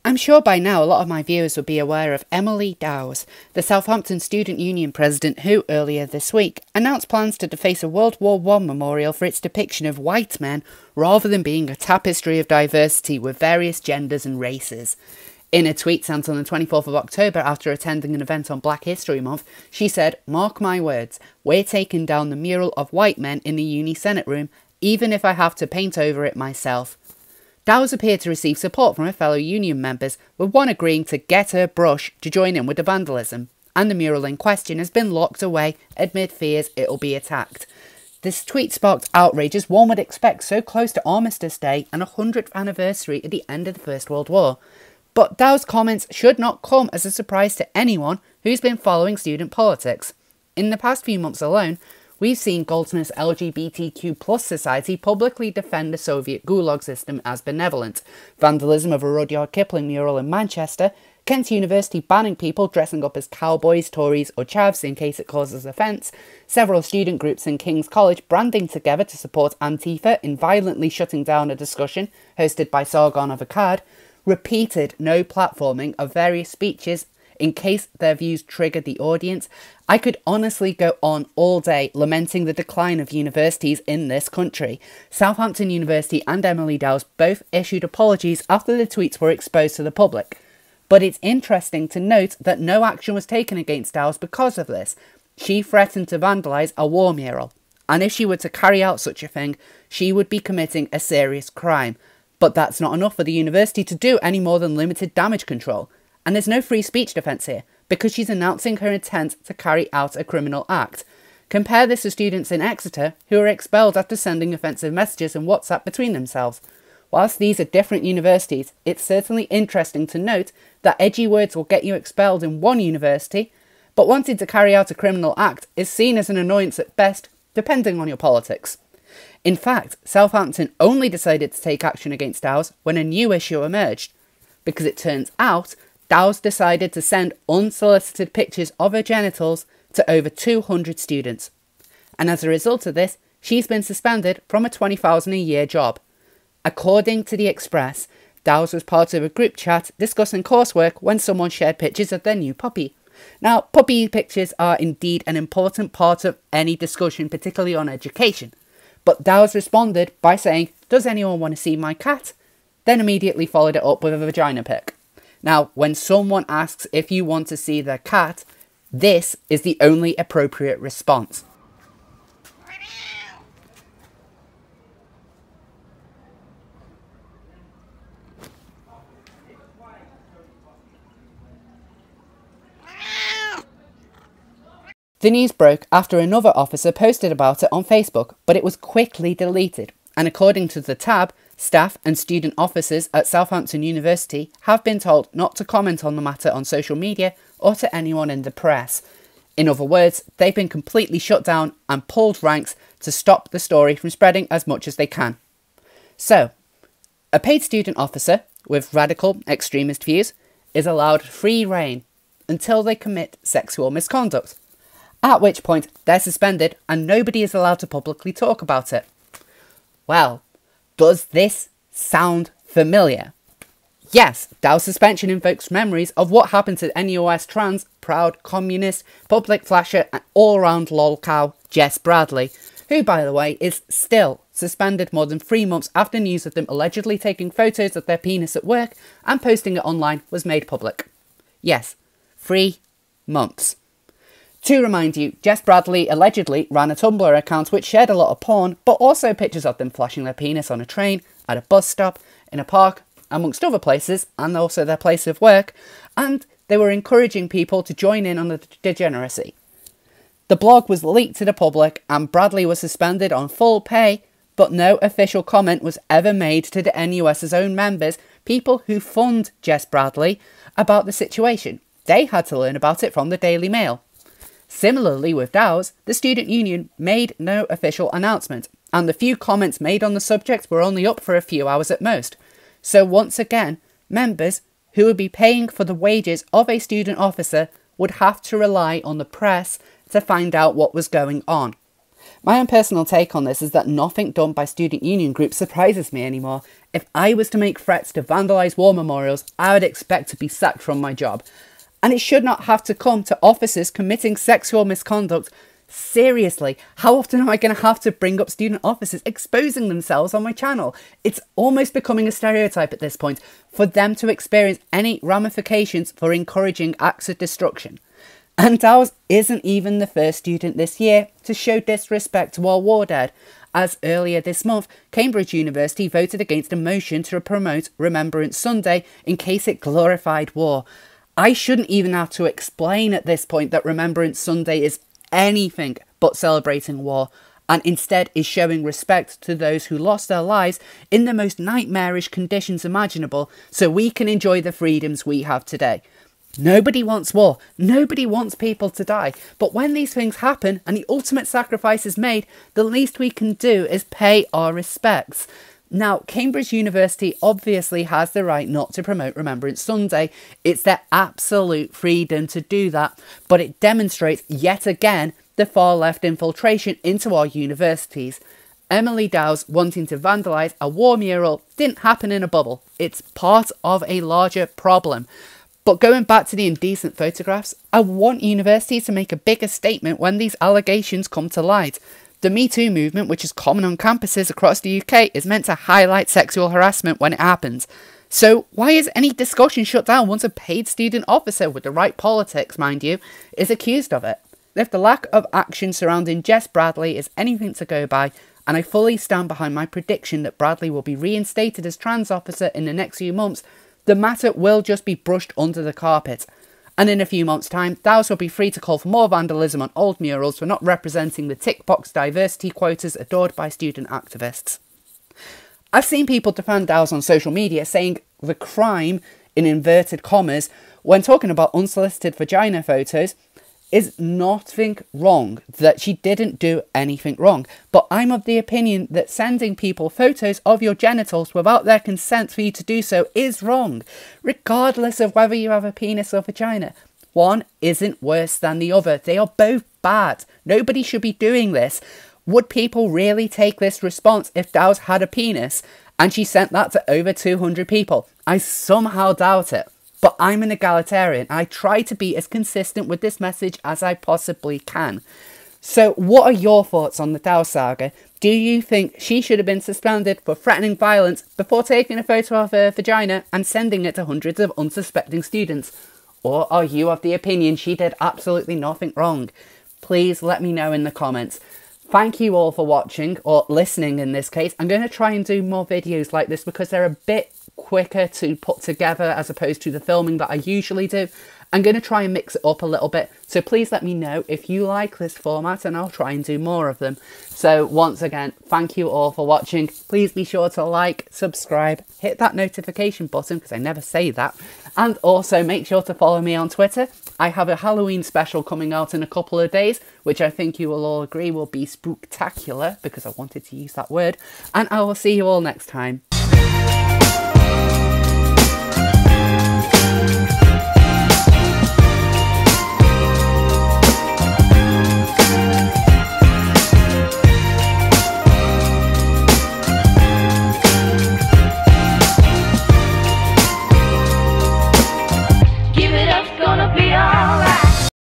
I'm sure by now a lot of my viewers would be aware of Emily Dawes, the Southampton Student Union president who, earlier this week, announced plans to deface a World War I memorial for its depiction of white men rather than being a tapestry of diversity with various genders and races. In a tweet sent on the 24th of October after attending an event on Black History Month, she said, "Mark my words, we're taking down the mural of white men in the uni Senate room, even if I have to paint over it myself." Dawes appeared to receive support from her fellow union members, with one agreeing to get her brush to join in with the vandalism, and the mural in question has been locked away amid fears it'll be attacked. This tweet sparked outrage as one would expect so close to Armistice Day and 100th anniversary at the end of the First World War. But Dawes' comments should not come as a surprise to anyone who's been following student politics. In the past few months alone, we've seen Goldsmith's LGBTQ+ society publicly defend the Soviet Gulag system as benevolent, vandalism of a Rudyard Kipling mural in Manchester, Kent University banning people dressing up as cowboys, Tories or chavs in case it causes offence, several student groups in King's College branding together to support Antifa in violently shutting down a discussion hosted by Sargon of Akkad, repeated no platforming of various speeches in case their views triggered the audience. I could honestly go on all day lamenting the decline of universities in this country. Southampton University and Emily Dawes both issued apologies after the tweets were exposed to the public. But it's interesting to note that no action was taken against Dawes because of this. She threatened to vandalise a war mural, and if she were to carry out such a thing, she would be committing a serious crime. But that's not enough for the university to do any more than limited damage control. And there's no free speech defence here, because she's announcing her intent to carry out a criminal act. Compare this to students in Exeter who are expelled after sending offensive messages in WhatsApp between themselves. Whilst these are different universities, it's certainly interesting to note that edgy words will get you expelled in one university, but wanting to carry out a criminal act is seen as an annoyance at best, depending on your politics. In fact, Southampton only decided to take action against Dawes when a new issue emerged, because it turns out Dawes decided to send unsolicited pictures of her genitals to over 200 students. And as a result of this, she's been suspended from a $20,000 a year job. According to the Express, Dawes was part of a group chat discussing coursework when someone shared pictures of their new puppy. Now, puppy pictures are indeed an important part of any discussion, particularly on education. But Dawes responded by saying, "Does anyone want to see my cat?" Then immediately followed it up with a vagina pic. Now, when someone asks if you want to see their cat, this is the only appropriate response. The news broke after another officer posted about it on Facebook, but it was quickly deleted. And according to the tab, staff and student officers at Southampton University have been told not to comment on the matter on social media or to anyone in the press. In other words, they've been completely shut down and pulled ranks to stop the story from spreading as much as they can. So, a paid student officer with radical extremist views is allowed free rein until they commit sexual misconduct, at which point they're suspended and nobody is allowed to publicly talk about it. Well, does this sound familiar? Yes, Dawes' suspension invokes memories of what happened to NUS trans, proud communist, public flasher and all-round lolcow Jess Bradley, who, by the way, is still suspended more than 3 months after news of them allegedly taking photos of their penis at work and posting it online was made public. Yes, 3 months. To remind you, Jess Bradley allegedly ran a Tumblr account which shared a lot of porn, but also pictures of them flashing their penis on a train, at a bus stop, in a park, amongst other places, and also their place of work, and they were encouraging people to join in on the degeneracy. The blog was leaked to the public, and Bradley was suspended on full pay, but no official comment was ever made to the NUS's own members, people who fund Jess Bradley, about the situation. They had to learn about it from the Daily Mail. Similarly with Dawes, the student union made no official announcement, and the few comments made on the subject were only up for a few hours at most. So once again, members who would be paying for the wages of a student officer would have to rely on the press to find out what was going on. My own personal take on this is that nothing done by student union groups surprises me anymore. If I was to make threats to vandalise war memorials, I would expect to be sacked from my job. And it should not have to come to officers committing sexual misconduct. Seriously, how often am I going to have to bring up student officers exposing themselves on my channel? It's almost becoming a stereotype at this point for them to experience any ramifications for encouraging acts of destruction. And Dawes isn't even the first student this year to show disrespect to our war dead, as earlier this month, Cambridge University voted against a motion to promote Remembrance Sunday in case it glorified war. I shouldn't even have to explain at this point that Remembrance Sunday is anything but celebrating war, and instead is showing respect to those who lost their lives in the most nightmarish conditions imaginable so we can enjoy the freedoms we have today. Nobody wants war, nobody wants people to die, but when these things happen and the ultimate sacrifice is made, the least we can do is pay our respects. Now, Cambridge University obviously has the right not to promote Remembrance Sunday. It's their absolute freedom to do that, but it demonstrates yet again the far left infiltration into our universities. Emily Dawes wanting to vandalise a war mural didn't happen in a bubble. It's part of a larger problem. But going back to the indecent photographs, I want universities to make a bigger statement when these allegations come to light. The Me Too movement, which is common on campuses across the UK, is meant to highlight sexual harassment when it happens. So why is any discussion shut down once a paid student officer, with the right politics, mind you, is accused of it? If the lack of action surrounding Jess Bradley is anything to go by, and I fully stand behind my prediction that Bradley will be reinstated as trans officer in the next few months, the matter will just be brushed under the carpet. And in a few months' time, Dawes will be free to call for more vandalism on old murals for not representing the tick box diversity quotas adored by student activists. I've seen people defend Dawes on social media saying the crime, in inverted commas, when talking about unsolicited vagina photos, is nothing wrong, that she didn't do anything wrong. But I'm of the opinion that sending people photos of your genitals without their consent for you to do so is wrong, regardless of whether you have a penis or vagina. One isn't worse than the other. They are both bad. Nobody should be doing this. Would people really take this response if Dawes had a penis and she sent that to over 200 people? I somehow doubt it. But I'm an egalitarian. I try to be as consistent with this message as I possibly can. So what are your thoughts on the Dawes saga? Do you think she should have been suspended for threatening violence before taking a photo of her vagina and sending it to hundreds of unsuspecting students? Or are you of the opinion she did absolutely nothing wrong? Please let me know in the comments. Thank you all for watching, or listening in this case. I'm going to try and do more videos like this because they're a bit quicker to put together as opposed to the filming that I usually do. I'm going to try and mix it up a little bit, so please let me know if you like this format and I'll try and do more of them. So once again, thank you all for watching. Please be sure to like, subscribe, hit that notification button because I never say that, and also make sure to follow me on Twitter. I have a Halloween special coming out in a couple of days, which I think you will all agree will be spooktacular because I wanted to use that word, and I will see you all next time.